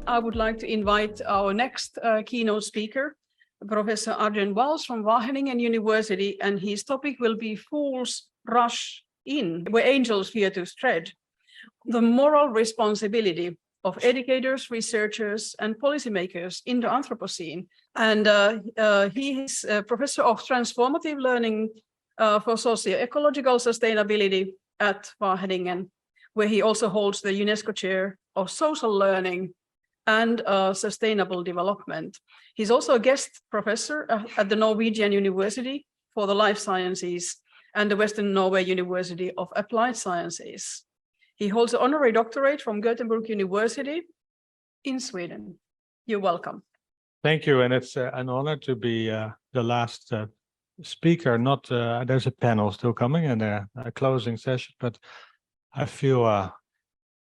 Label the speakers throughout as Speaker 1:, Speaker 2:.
Speaker 1: I would like to invite our next keynote speaker, Professor Arjen Wals from Wageningen University, and his topic will be Fools Rush In, Where Angels Fear to Tread, the moral responsibility of educators, researchers, and policymakers in the Anthropocene. And he is a professor of transformative learning for socio-ecological sustainability at Wageningen, where he also holds the UNESCO Chair of Social Learning and Sustainable Development. He's also a guest professor at the Norwegian University for the Life Sciences and the Western Norway University of Applied Sciences. He holds an honorary doctorate from Gothenburg University in Sweden. You're welcome.
Speaker 2: Thank you, and it's an honor to be the last speaker. Not there's a panel still coming and a closing session, but I feel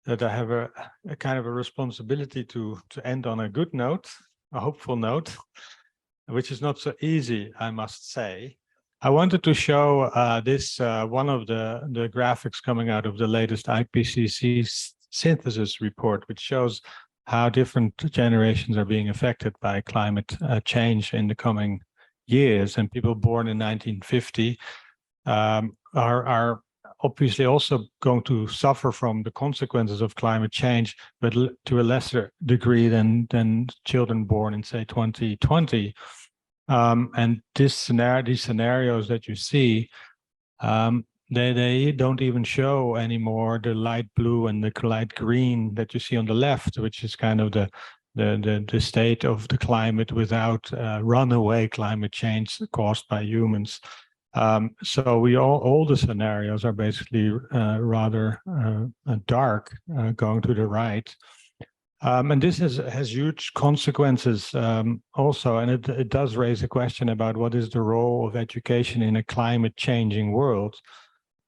Speaker 2: that I have a kind of a responsibility to end on a good note, a hopeful note, which is not so easy, I must say. I wanted to show this one of the graphics coming out of the latest IPCC synthesis report, which shows how different generations are being affected by climate change in the coming years. And people born in 1950 are obviously also going to suffer from the consequences of climate change, but to a lesser degree than children born in, say, 2020. And these scenarios that you see, they don't even show anymore the light blue and the light green that you see on the left, which is kind of the state of the climate without runaway climate change caused by humans. So all the scenarios are basically rather dark, going to the right. And this has huge consequences also, and it does raise a question about what is the role of education in a climate changing world.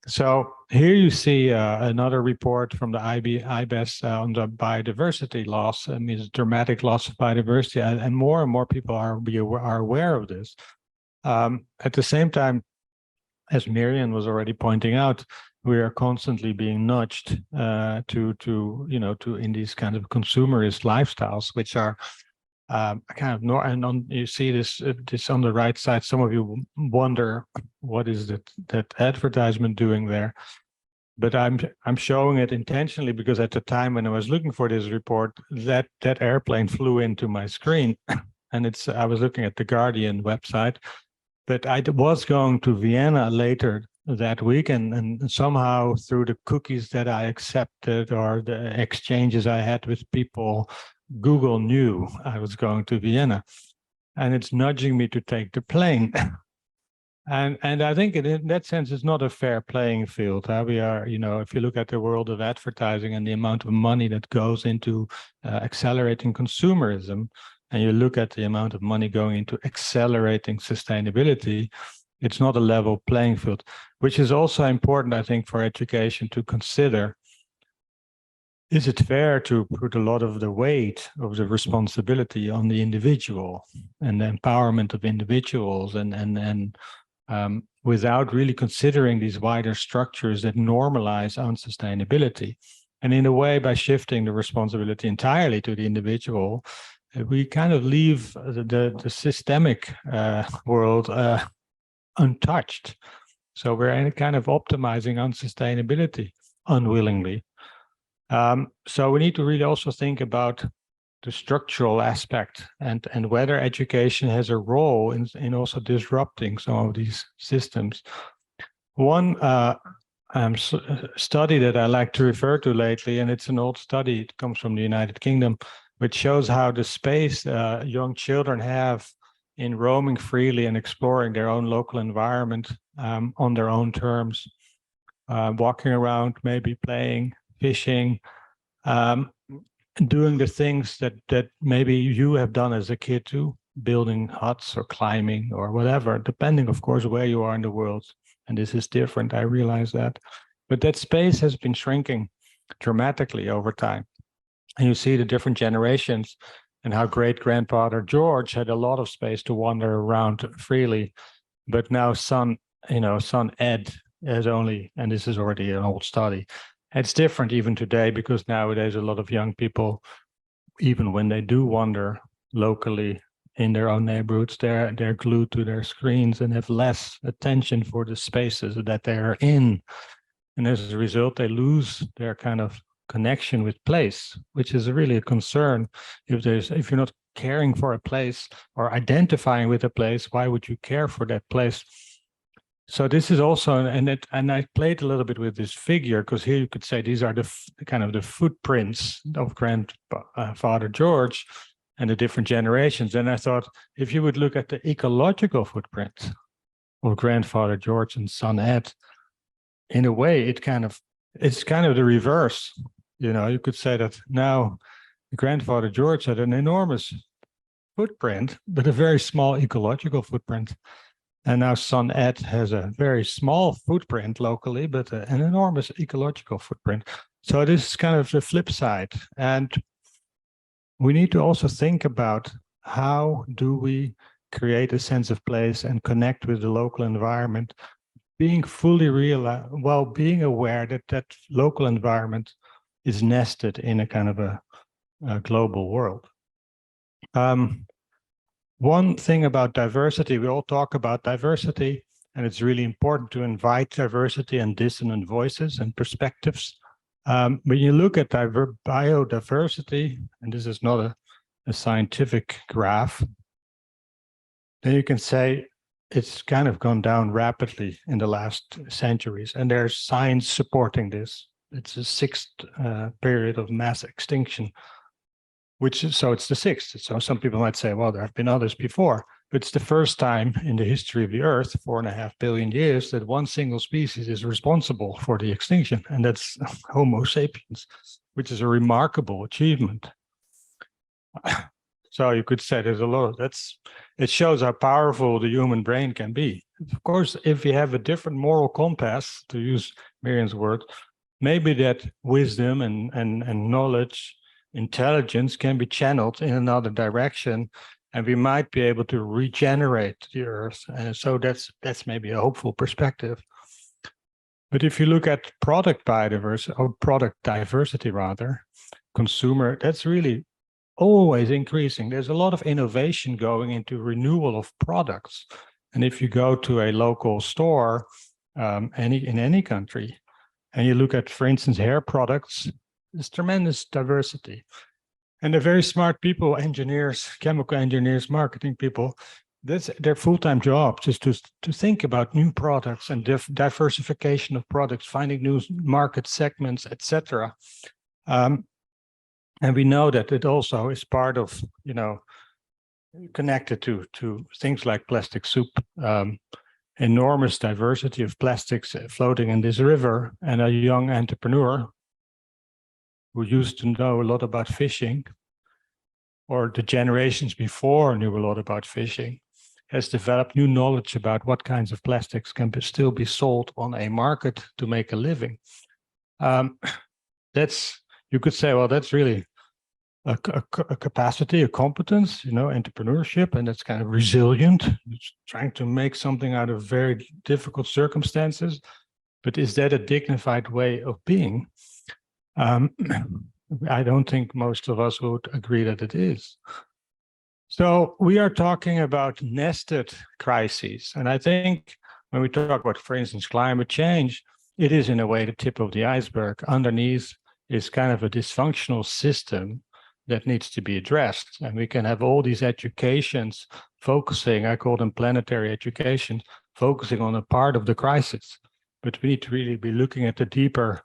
Speaker 2: So here you see another report from the IBES on the biodiversity loss. I mean, dramatic loss of biodiversity, and more people are aware of this. At the same time, as Miriam was already pointing out, we are constantly being nudged to in these kind of consumerist lifestyles, which are kind of and you see this on the right side. Some of you wonder what is that advertisement doing there, but I'm showing it intentionally because at the time when I was looking for this report, that airplane flew into my screen, and I was looking at the Guardian website. But I was going to Vienna later that week, and somehow through the cookies that I accepted or the exchanges I had with people, Google knew I was going to Vienna, and it's nudging me to take the plane. and I think in that sense, it's not a fair playing field. We are, if you look at the world of advertising and the amount of money that goes into accelerating consumerism, and you look at the amount of money going into accelerating sustainability, it's not a level playing field, which is also important, I think, for education to consider. Is it fair to put a lot of the weight of the responsibility on the individual and the empowerment of individuals and without really considering these wider structures that normalize unsustainability? And in a way, by shifting the responsibility entirely to the individual, we kind of leave the systemic world untouched. So we're kind of optimizing unsustainability unwillingly. So we need to really also think about the structural aspect and whether education has a role in also disrupting some of these systems. One study that I like to refer to lately, and it's an old study, it comes from the United Kingdom, which shows how the space young children have in roaming freely and exploring their own local environment on their own terms, walking around, maybe playing, fishing, doing the things that maybe you have done as a kid too, building huts or climbing or whatever, depending, of course, where you are in the world. And this is different, I realize that. But that space has been shrinking dramatically over time. And you see the different generations and how great-grandfather George had a lot of space to wander around freely. But now son Ed has only, and this is already an old study, it's different even today because nowadays a lot of young people even when they do wander locally in their own neighborhoods, they're glued to their screens and have less attention for the spaces that they are in. And as a result, they lose their kind of connection with place, which is really a concern. If you're not caring for a place or identifying with a place, why would you care for that place? So this is also, and I played a little bit with this figure, because here you could say these are the kind of the footprints of grandfather George and the different generations. And I thought, if you would look at the ecological footprint of grandfather George and son Ed, in a way, it's kind of the reverse. You know, you could say that now grandfather George had an enormous footprint, but a very small ecological footprint. And now son Ed has a very small footprint locally, but an enormous ecological footprint. So this is kind of the flip side. And we need to also think about, how do we create a sense of place and connect with the local environment, being fully being aware that that local environment is nested in a kind of a global world. One thing about diversity, we all talk about diversity, and it's really important to invite diversity and dissonant voices and perspectives. When you look at biodiversity, and this is not a scientific graph, then you can say it's kind of gone down rapidly in the last centuries, and there's science supporting this. It's the sixth period of mass extinction, so it's the sixth. So some people might say, well, there have been others before, but it's the first time in the history of the Earth, 4.5 billion years, that one single species is responsible for the extinction, and that's Homo sapiens, which is a remarkable achievement. So you could say there's a lot of it shows how powerful the human brain can be. Of course, if you have a different moral compass, to use Miriam's word, maybe that wisdom and knowledge, intelligence can be channeled in another direction, and we might be able to regenerate the Earth. And so that's maybe a hopeful perspective. But if you look at product biodiversity, or product diversity rather, consumer, that's really always increasing. There's a lot of innovation going into renewal of products. And if you go to a local store, in any country, and you look at, for instance, hair products, there's tremendous diversity. And they're very smart people, engineers, chemical engineers, marketing people. That's their full-time job, just to think about new products and diversification of products, finding new market segments, etc. And we know that it also is part of, connected to things like plastic soup, enormous diversity of plastics floating in this river, and a young entrepreneur who used to know a lot about fishing, or the generations before knew a lot about fishing, has developed new knowledge about what kinds of plastics can still be sold on a market to make a living. You could say, well, that's really a capacity, a competence, entrepreneurship, and it's kind of resilient. It's trying to make something out of very difficult circumstances. But is that a dignified way of being? I don't think most of us would agree that it is. So we are talking about nested crises. And I think when we talk about, for instance, climate change, it is in a way the tip of the iceberg. Underneath is kind of a dysfunctional system that needs to be addressed. And we can have all these educations focusing, I call them planetary education, focusing on a part of the crisis. But we need to really be looking at the deeper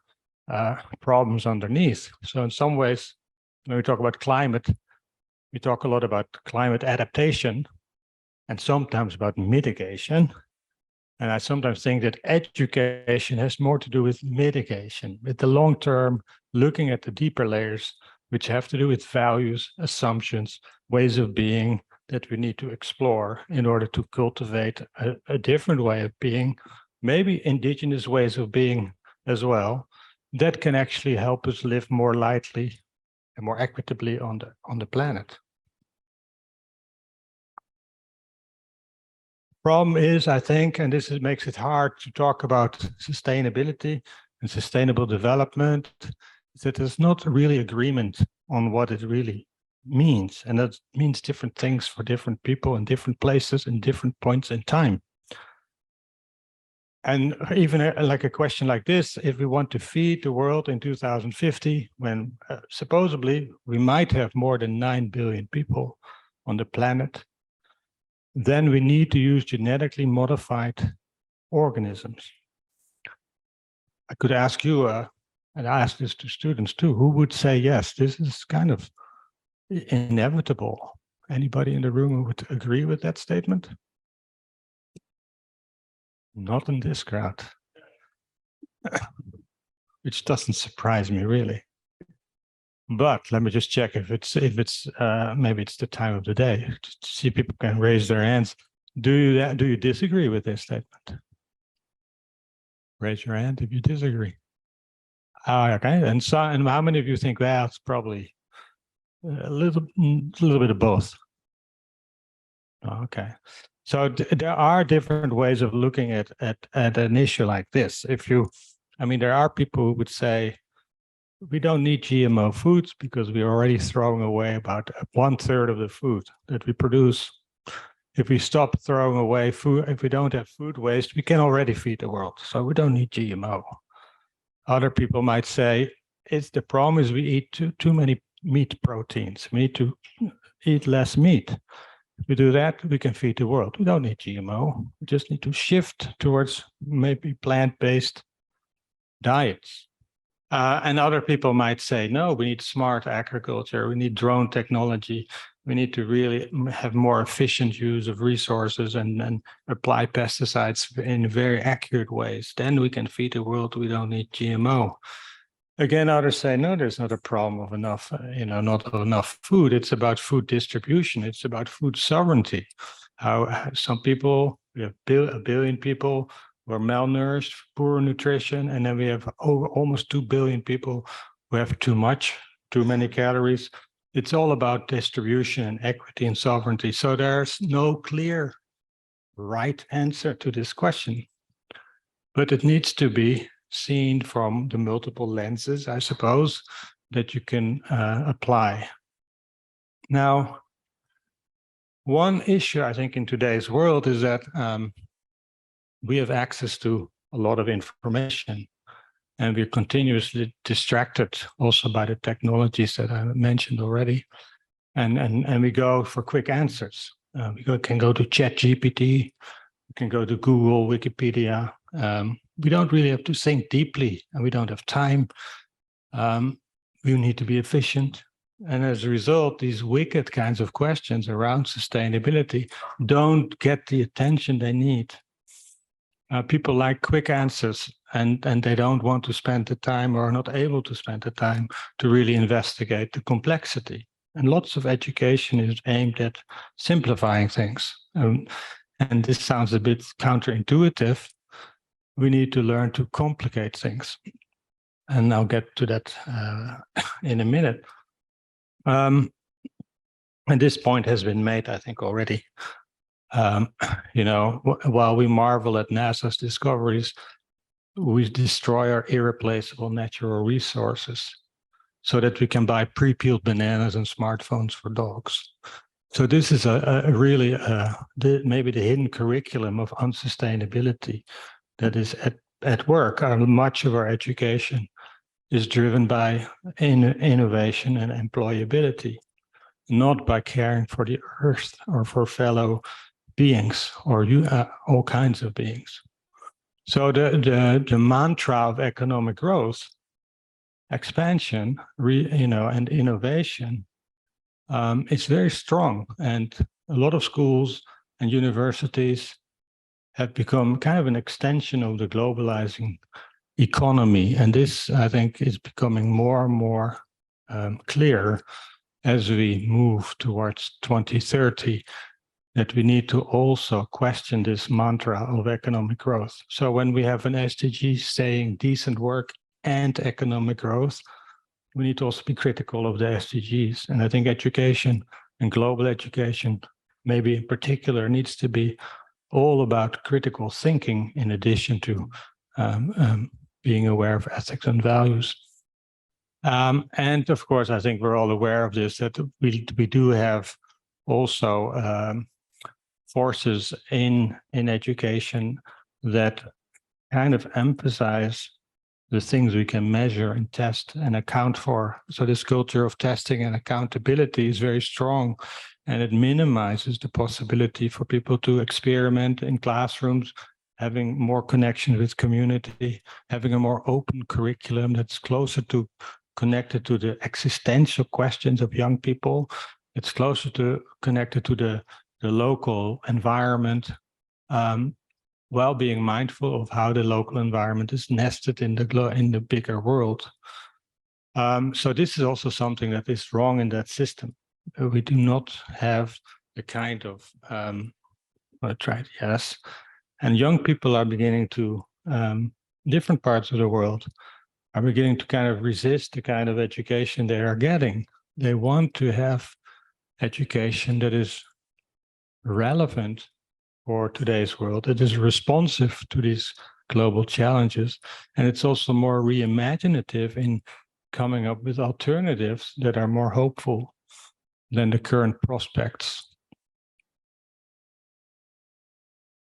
Speaker 2: problems underneath. So in some ways, when we talk about climate, we talk a lot about climate adaptation and sometimes about mitigation. And I sometimes think that education has more to do with mitigation, with the long term, looking at the deeper layers, which have to do with values, assumptions, ways of being that we need to explore in order to cultivate a different way of being, maybe indigenous ways of being as well, that can actually help us live more lightly and more equitably on the planet. Problem is, I think, and this makes it hard to talk about sustainability and sustainable development, is that there's not really agreement on what it really means. And that means different things for different people in different places and different points in time. And even like a question like this, if we want to feed the world in 2050, when supposedly we might have more than 9 billion people on the planet, then we need to use genetically modified organisms. I could ask you, and I ask this to students too, who would say, yes, this is kind of inevitable? Anybody in the room who would agree with that statement? Not in this crowd, which doesn't surprise me really. But let me just check if it's maybe it's the time of the day just to see if people can raise their hands. Do you disagree with this statement? Raise your hand if you disagree. Okay, and how many of you think that's probably a little bit of both? Okay, so there are different ways of looking at an issue like this. I mean, there are people who would say we don't need GMO foods because we're already throwing away about 1/3 of the food that we produce. If we stop throwing away food, if we don't have food waste, we can already feed the world. So we don't need GMO. Other people might say it's the problem is we eat too many meat proteins. We need to eat less meat. If we do that, we can feed the world. We don't need GMO. We just need to shift towards maybe plant-based diets. And other people might say, no, we need smart agriculture. We need drone technology. We need to really have more efficient use of resources and apply pesticides in very accurate ways. Then we can feed the world. We don't need GMO. Again, others say, no, there's not a problem of enough, not enough food. It's about food distribution. It's about food sovereignty. How some people, we have a billion people who are malnourished, poor nutrition, and then we have almost 2 billion people who have too many calories. It's all about distribution and equity and sovereignty. So there's no clear right answer to this question, but it needs to be seen from the multiple lenses, I suppose, that you can apply. Now, one issue I think in today's world is that we have access to a lot of information, and we're continuously distracted also by the technologies that I mentioned already. And we go for quick answers. We can go to ChatGPT, we can go to Google, Wikipedia. We don't really have to think deeply, and we don't have time. We need to be efficient. And as a result, these wicked kinds of questions around sustainability don't get the attention they need. People like quick answers, and they don't want to spend the time or are not able to spend the time to really investigate the complexity. And lots of education is aimed at simplifying things. And this sounds a bit counterintuitive. We need to learn to complicate things. And I'll get to that in a minute. And this point has been made, I think, already. While we marvel at NASA's discoveries, we destroy our irreplaceable natural resources so that we can buy pre-peeled bananas and smartphones for dogs. So this is really maybe the hidden curriculum of unsustainability that is at work. Much of our education is driven by innovation and employability, not by caring for the earth or for fellow beings or all kinds of beings. So the mantra of economic growth, expansion, and innovation is very strong, and a lot of schools and universities have become kind of an extension of the globalizing economy, and this, I think, is becoming more and more clear as we move towards 2030. That we need to also question this mantra of economic growth. So when we have an SDG saying decent work and economic growth, we need to also be critical of the SDGs. And I think education and global education, maybe in particular, needs to be all about critical thinking in addition to being aware of ethics and values. And of course, I think we're all aware of this, that we do have also forces in education that kind of emphasize the things we can measure and test and account for. So this culture of testing and accountability is very strong, and it minimizes the possibility for people to experiment in classrooms, having more connection with community, having a more open curriculum that's closer to connected to the existential questions of young people. It's closer to connected to the local environment, while being mindful of how the local environment is nested in the bigger world. So this is also something that is wrong in that system. We do not have the kind of yes, and young people are beginning to different parts of the world are beginning to kind of resist the kind of education they are getting. They want to have education that is relevant for today's world, that is responsive to these global challenges. And it's also more re-imaginative in coming up with alternatives that are more hopeful than the current prospects.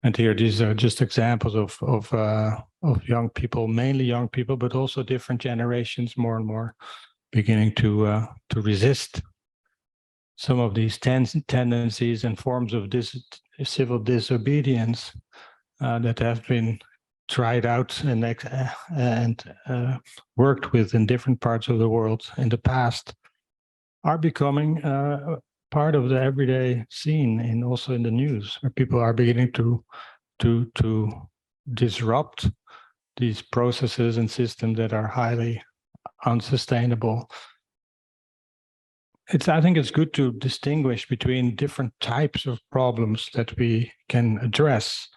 Speaker 2: And here, these are just examples of young people, mainly young people, but also different generations more and more beginning to resist some of these tendencies and forms of civil disobedience that have been tried out and worked with in different parts of the world in the past, are becoming part of the everyday scene and also in the news, where people are beginning to disrupt these processes and systems that are highly unsustainable. I think it's good to distinguish between different types of problems that we can address,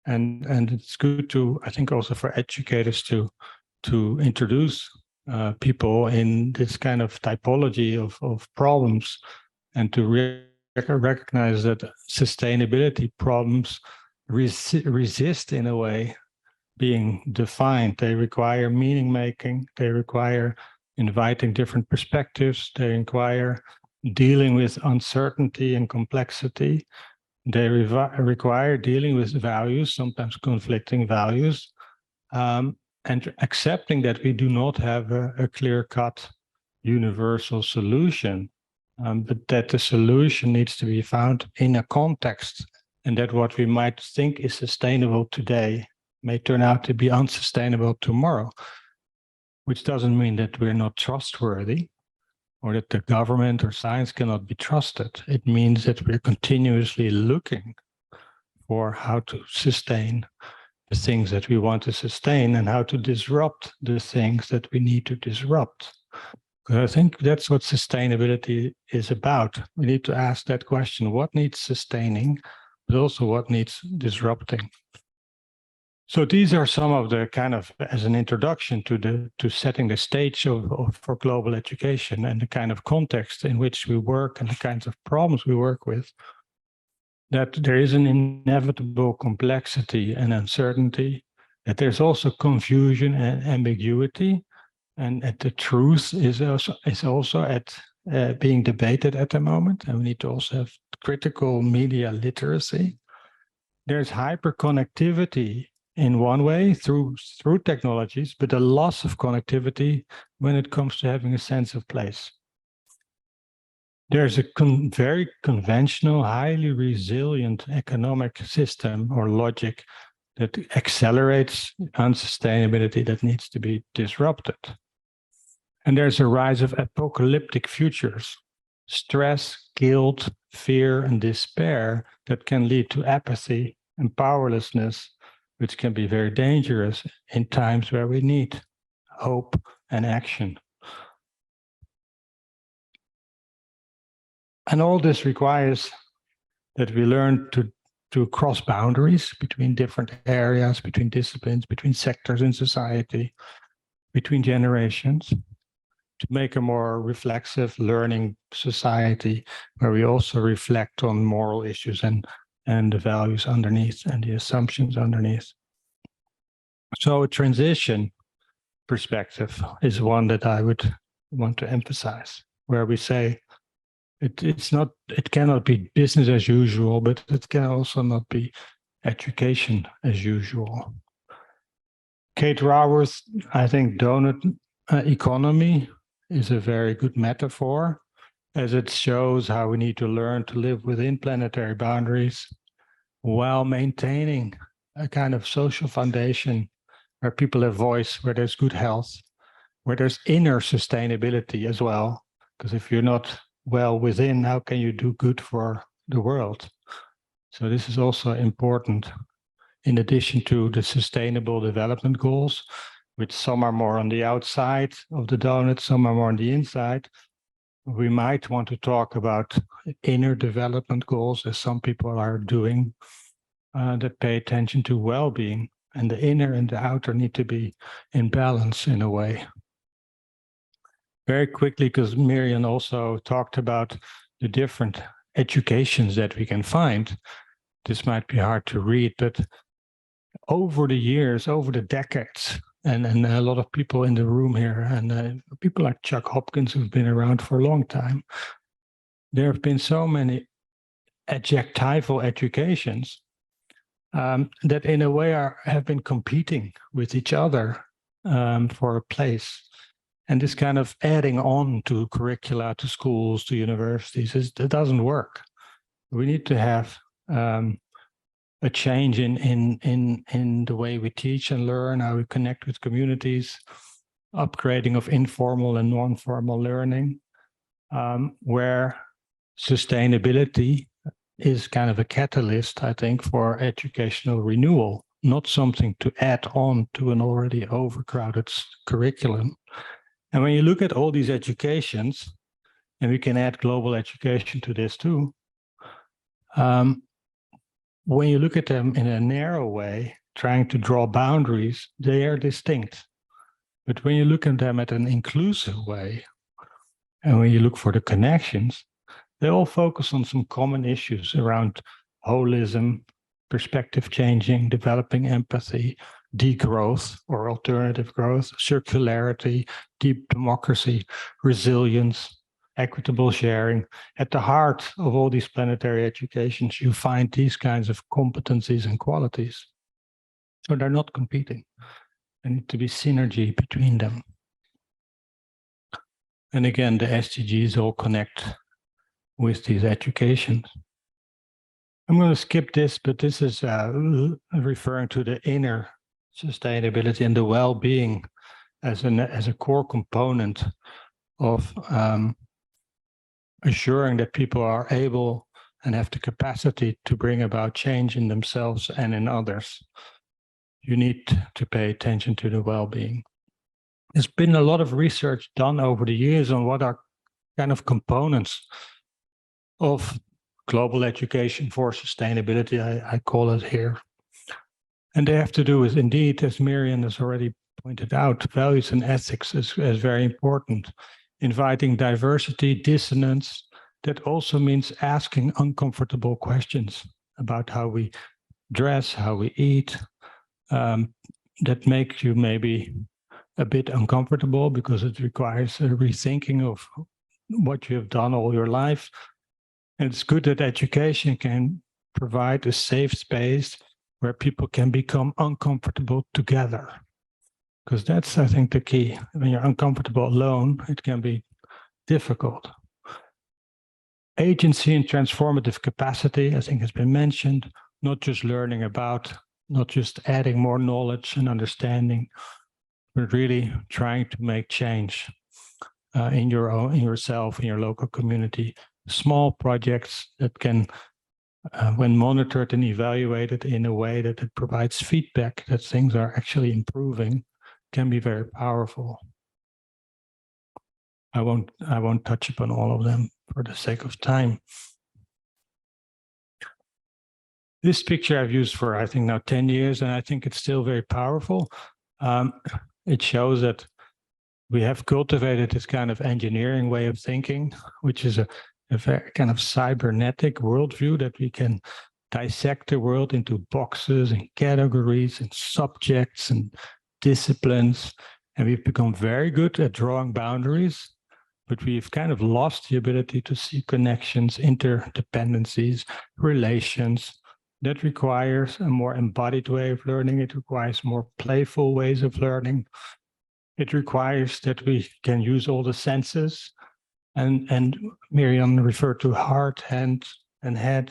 Speaker 2: and it's good to, I think, also for educators to introduce people in this kind of typology of problems, and to recognize that sustainability problems resist in a way being defined. They require meaning making, they require inviting different perspectives, they require dealing with uncertainty and complexity, they require dealing with values, sometimes conflicting values, and accepting that we do not have a clear-cut universal solution, but that the solution needs to be found in a context, and that what we might think is sustainable today may turn out to be unsustainable tomorrow, which doesn't mean that we're not trustworthy or that the government or science cannot be trusted. It means that we're continuously looking for how to sustain the things that we want to sustain and how to disrupt the things that we need to disrupt. I think that's what sustainability is about. We need to ask that question: what needs sustaining, but also what needs disrupting? So these are some of the kind of, as an introduction to setting the stage for global education and the kind of context in which we work and the kinds of problems we work with, that there is an inevitable complexity and uncertainty, that there's also confusion and ambiguity, and that the truth is also at being debated at the moment, and we need to also have critical media literacy. There's hyperconnectivity in one way through technologies, but a loss of connectivity when it comes to having a sense of place. There's a very conventional, highly resilient economic system or logic that accelerates unsustainability that needs to be disrupted. And there's a rise of apocalyptic futures, stress, guilt, fear, and despair that can lead to apathy and powerlessness, which can be very dangerous in times where we need hope and action. And all this requires that we learn to cross boundaries between different areas, between disciplines, between sectors in society, between generations, to make a more reflexive learning society where we also reflect on moral issues and the values underneath and the assumptions underneath. So a transition perspective is one that I would want to emphasize, where we say it cannot be business as usual, but it can also not be education as usual. Kate Raworth, I think donut economy is a very good metaphor, as it shows how we need to learn to live within planetary boundaries while maintaining a kind of social foundation where people have voice, where there's good health, where there's inner sustainability as well. Because if you're not well within, how can you do good for the world? So this is also important, in addition to the Sustainable Development Goals, which some are more on the outside of the donut, some are more on the inside. We might want to talk about inner development goals, as some people are doing, that pay attention to well-being, and the inner and the outer need to be in balance in a way. Very quickly, because Miriam also talked about the different educations that we can find. This might be hard to read, but over the years, over the decades, and a lot of people in the room here, and people like Chuck Hopkins, who've been around for a long time, there have been so many adjectival educations that in a way have been competing with each other for a place. And this kind of adding on to curricula, to schools, to universities, it doesn't work. We need to have a change in the way we teach and learn, how we connect with communities, upgrading of informal and non-formal learning, where sustainability is kind of a catalyst, I think, for educational renewal, not something to add on to an already overcrowded curriculum. And when you look at all these educations, and we can add global education to this too, when you look at them in a narrow way, trying to draw boundaries, they are distinct. But when you look at them at an inclusive way, and when you look for the connections, they all focus on some common issues around holism, perspective changing, developing empathy, degrowth or alternative growth, circularity, deep democracy, resilience, equitable sharing. At the heart of all these planetary educations, you find these kinds of competencies and qualities. So they're not competing. There needs to be synergy between them. And again, the SDGs all connect with these educations. I'm going to skip this, but this is referring to the inner sustainability and the well-being as a core component of assuring that people are able and have the capacity to bring about change in themselves and in others. You need to pay attention to the well-being. There's been a lot of research done over the years on what are kind of components of global education for sustainability, I call it here. And they have to do with, indeed, as Miriam has already pointed out, values and ethics is very important. Inviting diversity, dissonance, that also means asking uncomfortable questions about how we dress, how we eat, that make you maybe a bit uncomfortable because it requires a rethinking of what you have done all your life. And it's good that education can provide a safe space where people can become uncomfortable together. Because that's, I think, the key. When you're uncomfortable alone, it can be difficult. Agency and transformative capacity, I think, has been mentioned, not just learning about, not just adding more knowledge and understanding, but really trying to make change in yourself, in your local community. Small projects that can, when monitored and evaluated in a way that it provides feedback that things are actually improving, can be very powerful. I won't touch upon all of them for the sake of time. This picture I've used for, I think, now 10 years, and I think it's still very powerful. It shows that we have cultivated this kind of engineering way of thinking, which is a very kind of cybernetic worldview, that we can dissect the world into boxes and categories and subjects and disciplines, And we've become very good at drawing boundaries, but we've kind of lost the ability to see connections, interdependencies, relations. That requires a more embodied way of learning. It requires more playful ways of learning. It requires that we can use all the senses. And Miriam referred to heart, hand, and head,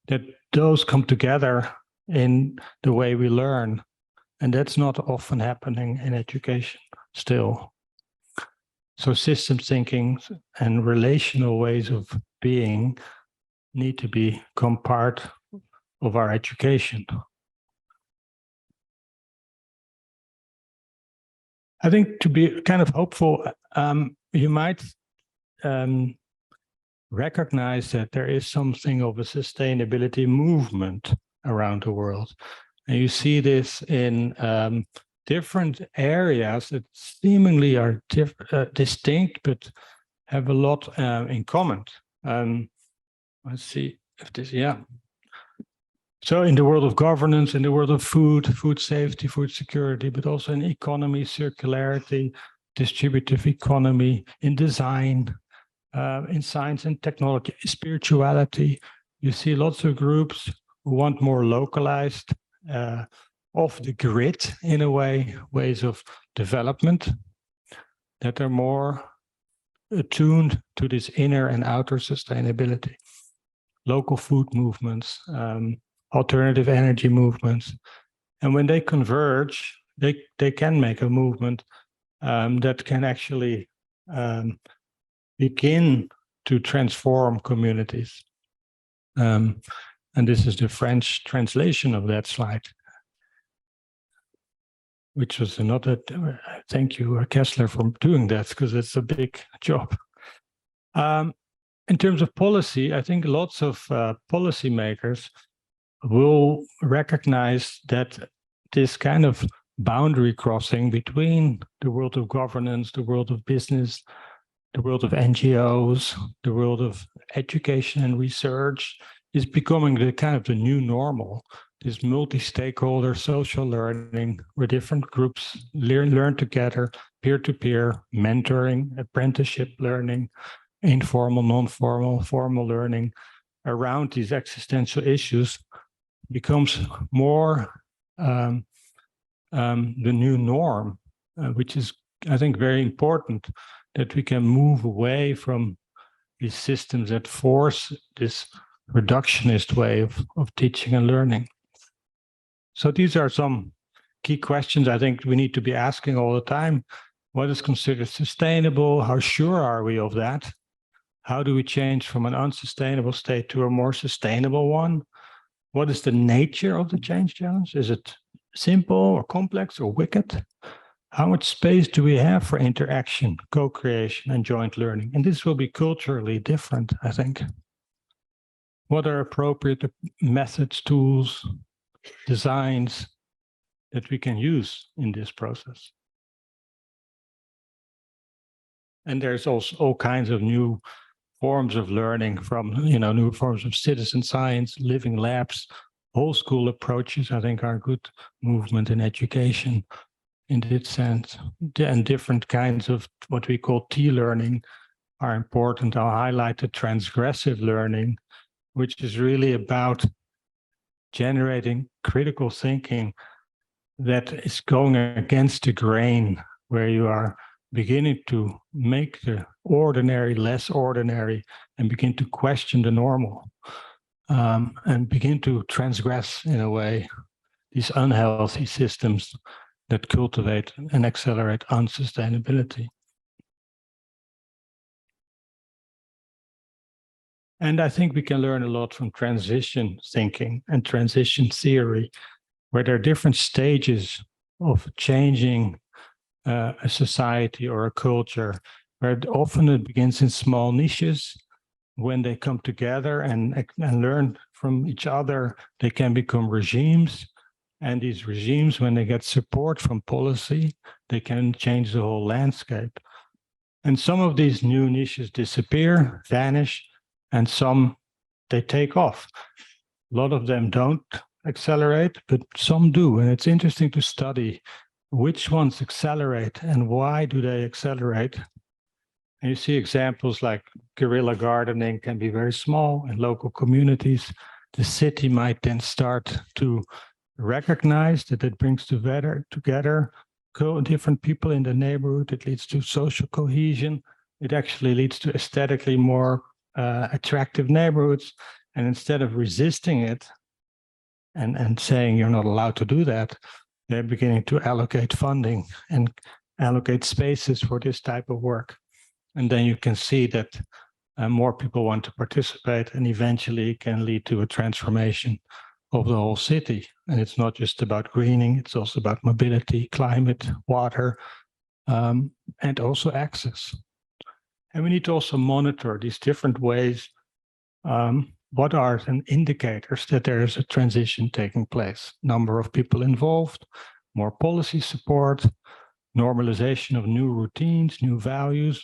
Speaker 2: that those come together in the way we learn. And that's not often happening in education still. So system thinking and relational ways of being need to become part of our education. I think to be kind of hopeful, you might recognize that there is something of a sustainability movement around the world. And you see this in different areas that seemingly are distinct, but have a lot in common. Let's see if this, yeah. So in the world of governance, in the world of food safety, food security, but also in economy, circularity, distributive economy, in design, in science and technology, spirituality, you see lots of groups who want more localized, off the grid, in a way, ways of development that are more attuned to this inner and outer sustainability. Local food movements, alternative energy movements. And when they converge, they can make a movement that can actually begin to transform communities. And this is the French translation of that slide, which was another, thank you, Kessler, for doing that, because it's a big job. In terms of policy, I think lots of policymakers will recognize that this kind of boundary crossing between the world of governance, the world of business, the world of NGOs, the world of education and research is becoming the kind of the new normal. This multi-stakeholder social learning where different groups learn together, peer-to-peer, mentoring, apprenticeship learning, informal, non-formal, formal learning around these existential issues becomes more the new norm, which is, I think, very important, that we can move away from these systems that force this reductionist way of teaching and learning. So these are some key questions I think we need to be asking all the time. What is considered sustainable? How sure are we of that? How do we change from an unsustainable state to a more sustainable one? What is the nature of the change challenge? Is it simple or complex or wicked? How much space do we have for interaction, co-creation, and joint learning? And this will be culturally different, I think. What are appropriate methods, tools, designs that we can use in this process? And there's also all kinds of new forms of learning, from new forms of citizen science, living labs, whole school approaches, I think, are a good movement in education in this sense. And different kinds of what we call T-learning are important. I'll highlight the transgressive learning, which is really about generating critical thinking that is going against the grain, where you are beginning to make the ordinary less ordinary and begin to question the normal, and begin to transgress, in a way, these unhealthy systems that cultivate and accelerate unsustainability. And I think we can learn a lot from transition thinking and transition theory, where there are different stages of changing a society or a culture, where often it begins in small niches. When they come together and learn from each other, they can become regimes. And these regimes, when they get support from policy, they can change the whole landscape. And some of these new niches disappear, vanish, and some, they take off. A lot of them don't accelerate, but some do. And it's interesting to study which ones accelerate and why do they accelerate? And you see examples like guerrilla gardening can be very small in local communities. The city might then start to recognize that it brings together different people in the neighborhood. It leads to social cohesion. It actually leads to aesthetically more attractive neighborhoods. And instead of resisting it and saying you're not allowed to do that, they're beginning to allocate funding and allocate spaces for this type of work. And then you can see that more people want to participate, and eventually it can lead to a transformation of the whole city. And it's not just about greening, it's also about mobility, climate, water, and also access. And we need to also monitor these different ways. What are some indicators that there is a transition taking place? Number of people involved, more policy support, normalization of new routines, new values,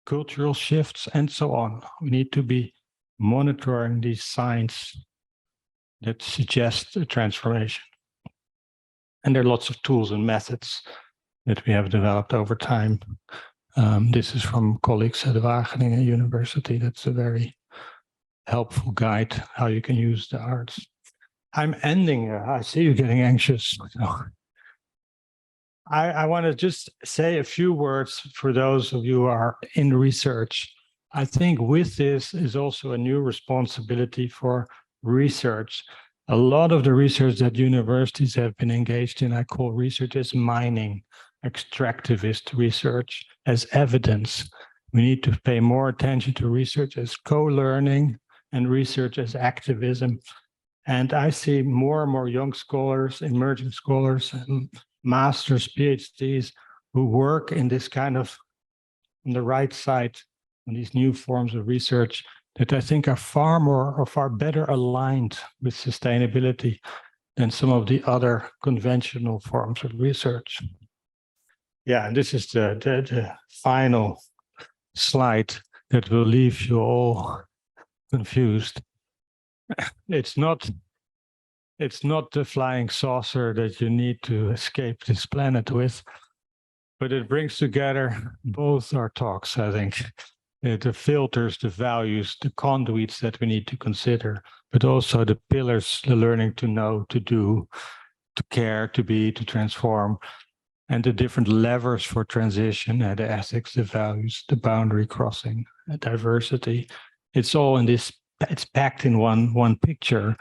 Speaker 2: cultural shifts, and so on. We need to be monitoring these signs that suggest a transformation. And there are lots of tools and methods that we have developed over time. This is from colleagues at Wageningen University. That's a very helpful guide how you can use the arts. I'm ending. I see you getting anxious. So I want to just say a few words for those of you who are in research. I think with this is also a new responsibility for research. A lot of the research that universities have been engaged in, I call research as mining, extractivist research as evidence. We need to pay more attention to research as co-learning and research as activism. And I see more and more young scholars, emerging scholars, and masters, PhDs, who work in this kind of, on the right side, in these new forms of research that I think are far more or far better aligned with sustainability than some of the other conventional forms of research. Yeah, and this is the final slide that will leave you all confused. It's not the flying saucer that you need to escape this planet with, but it brings together both our talks, I think. The filters, the values, the conduits that we need to consider, but also the pillars, the learning to know, to do, to care, to be, to transform, and the different levers for transition, the ethics, the values, the boundary crossing, the diversity. It's all in this, it's packed in one picture.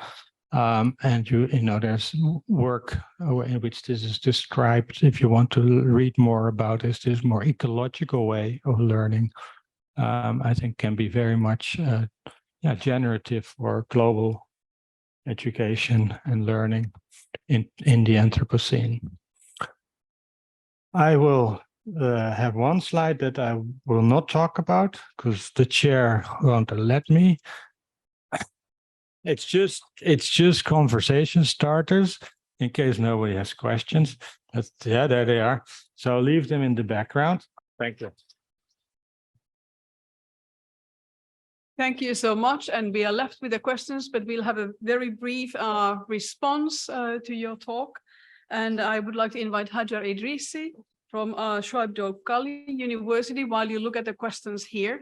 Speaker 2: And you know, there's work in which this is described. If you want to read more about this more ecological way of learning, I think can be very much generative for global education and learning in the Anthropocene. I will have one slide that I will not talk about because the chair won't let me. It's just conversation starters in case nobody has questions. Yeah, there they are. So leave them in the background. Thank you.
Speaker 1: Thank you so much. And we are left with the questions, but we'll have a very brief response to your talk. And I would like to invite Hajar Idrissi from Shoaib Doukali University while you look at the questions here.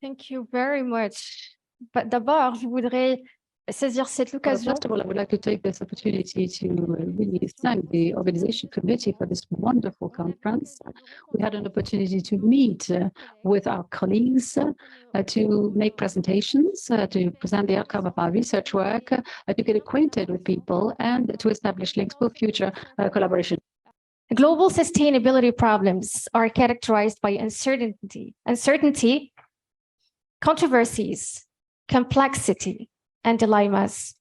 Speaker 3: Thank you very much. But d'abord, je voudrais saisir cette occasion. First of all, I would like to take this opportunity to really thank the organization committee for this wonderful conference. We had an opportunity to meet with our colleagues to make presentations, to present the outcome of our research work, to get acquainted with people, and to establish links for future collaboration.
Speaker 4: Global sustainability problems are characterized by uncertainty, controversies, complexity, and dilemmas.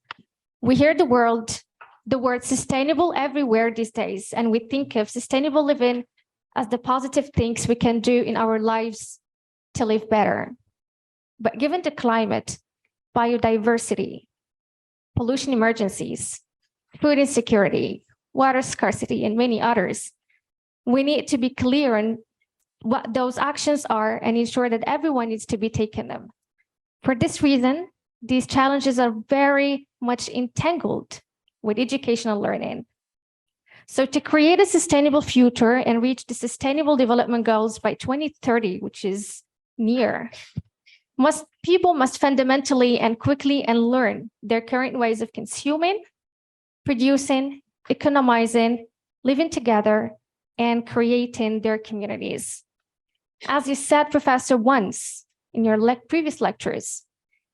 Speaker 4: We hear the word sustainable everywhere these days, and we think of sustainable living as the positive things we can do in our lives to live better. But given the climate, biodiversity, pollution emergencies, food insecurity, water scarcity, and many others, we need to be clear on what those actions are and ensure that everyone needs to be taking them. For this reason, these challenges are very much entangled with educational learning. So to create a sustainable future and reach the Sustainable Development Goals by 2030, which is near, people must fundamentally and quickly unlearn their current ways of consuming, producing, economizing, living together, and creating their communities. As you said, Professor, once in your previous lectures,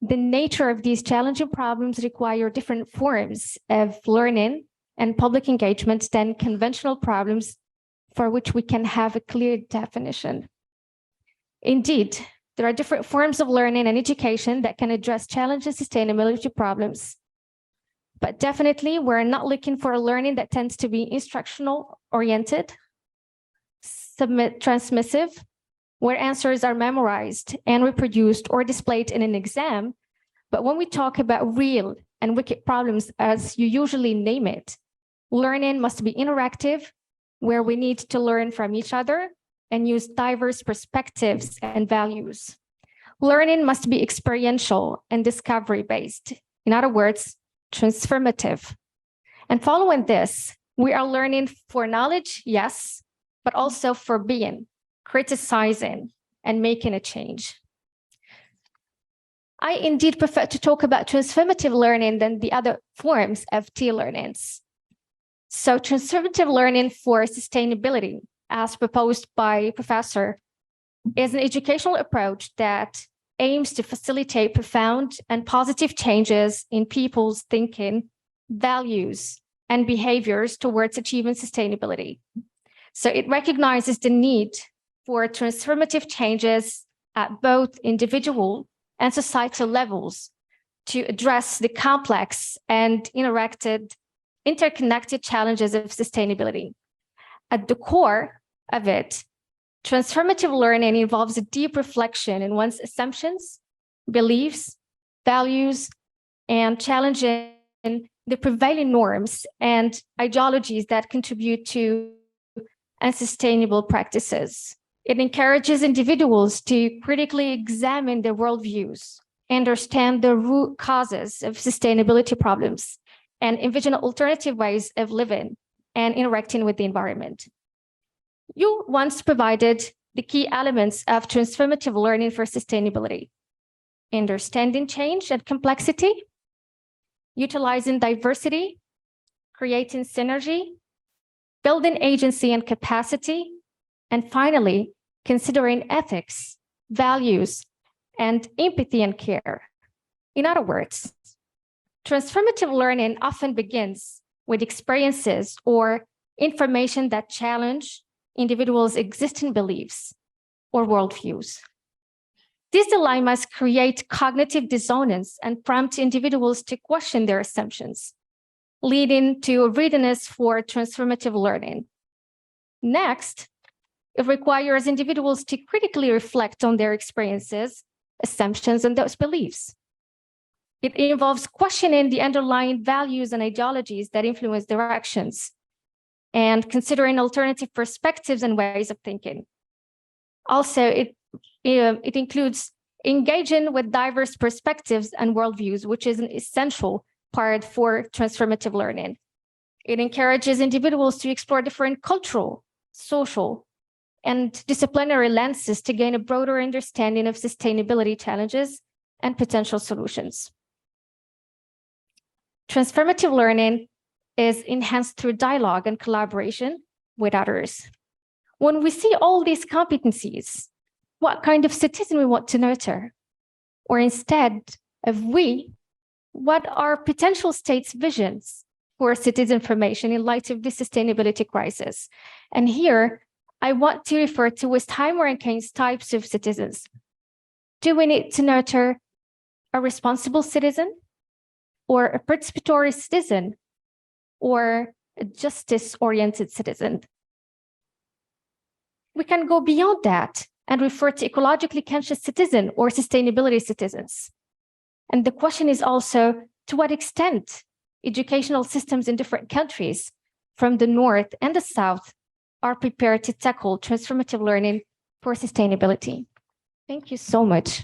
Speaker 4: the nature of these challenging problems require different forms of learning and public engagement than conventional problems for which we can have a clear definition. Indeed, there are different forms of learning and education that can address challenging sustainability problems. But definitely, we're not looking for a learning that tends to be instructional oriented, transmissive, where answers are memorized and reproduced or displayed in an exam. But when we talk about real and wicked problems, as you usually name it, learning must be interactive, where we need to learn from each other and use diverse perspectives and values. Learning must be experiential and discovery-based. In other words, transformative. And following this, we are learning for knowledge, yes, but also for being, criticizing, and making a change. I indeed prefer to talk about transformative learning than the other forms of T-learnings. So transformative learning for sustainability, as proposed by Professor, is an educational approach that aims to facilitate profound and positive changes in people's thinking, values, and behaviors towards achieving sustainability. So it recognizes the need for transformative changes at both individual and societal levels to address the complex and interconnected challenges of sustainability. At the core of it, transformative learning involves a deep reflection in one's assumptions, beliefs, values, and challenging the prevailing norms and ideologies that contribute to unsustainable practices. It encourages individuals to critically examine their worldviews, understand the root causes of sustainability problems, and envision alternative ways of living and interacting with the environment. You once provided the key elements of transformative learning for sustainability: understanding change and complexity, utilizing diversity, creating synergy, building agency and capacity, and finally, considering ethics, values, and empathy and care. In other words, transformative learning often begins with experiences or information that challenge individuals' existing beliefs or worldviews. These dilemmas create cognitive dissonance and prompt individuals to question their assumptions, leading to a readiness for transformative learning. Next, it requires individuals to critically reflect on their experiences, assumptions, and those beliefs. It involves questioning the underlying values and ideologies that influence their actions, and considering alternative perspectives and ways of thinking. Also, it includes engaging with diverse perspectives and worldviews, which is an essential part for transformative learning. It encourages individuals to explore different cultural, social, and disciplinary lenses to gain a broader understanding of sustainability challenges and potential solutions. Transformative learning is enhanced through dialogue and collaboration with others. When we see all these competencies, what kind of citizen we want to nurture? Or instead of we, what are potential states' visions for citizen formation in light of the sustainability crisis? And here, I want to refer to Westheimer and Keynes' types of citizens. Do we need to nurture a responsible citizen, or a participatory citizen, or a justice-oriented citizen? We can go beyond that and refer to ecologically conscious citizen or sustainability citizens. And the question is also, to what extent educational systems in different countries, from the North and the South, are prepared to tackle transformative learning for sustainability? Thank you so much.